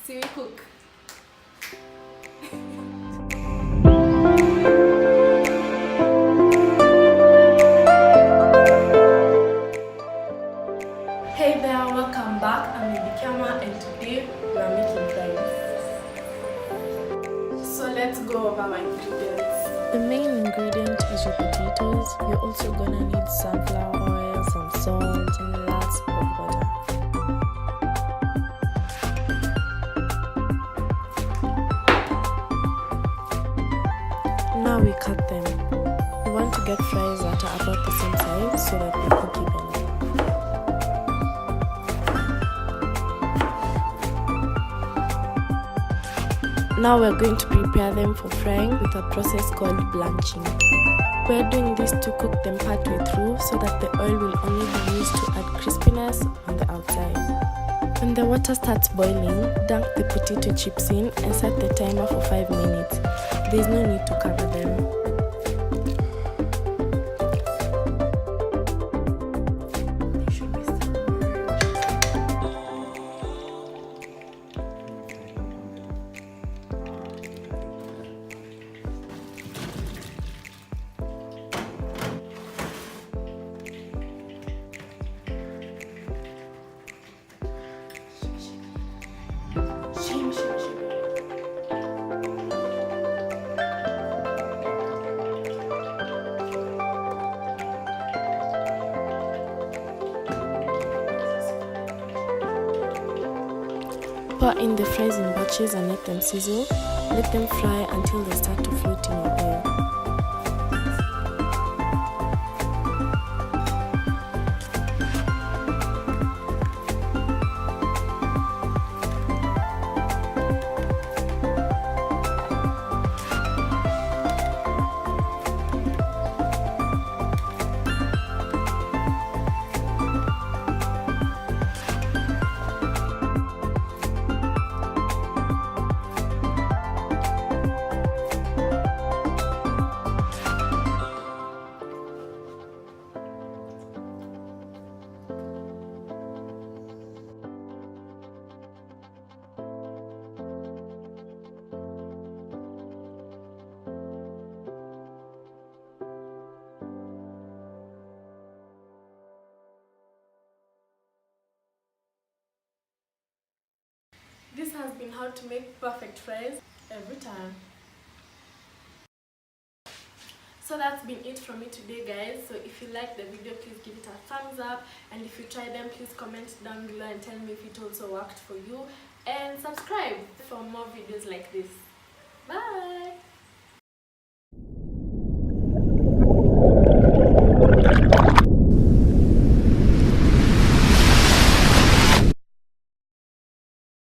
See we cook. Hey there, welcome back. I'm Kiama and today we are making fries. So let's go over my ingredients. The main ingredient is your potatoes. You're also gonna need sunflower oil, some salt, and lots of water. Now we cut them. We want to get fries that are about the same size so that they cook evenly. Now we're going to prepare them for frying with a process called blanching. We're doing this to cook them partway through so that the oil will only be used to add crispiness on the outside. When the water starts boiling, dunk the potato chips in and set the timer for 5 minutes. There is no need to cover them. Pour in the fries in batches and let them sizzle. Let them fry until they start to float in your oil. This has been how to make perfect fries every time. So that's been it from me today, guys. So if you like the video, please give it a thumbs up, and if you try them, please comment down below and tell me if it also worked for you, and subscribe for more videos like this. Bye.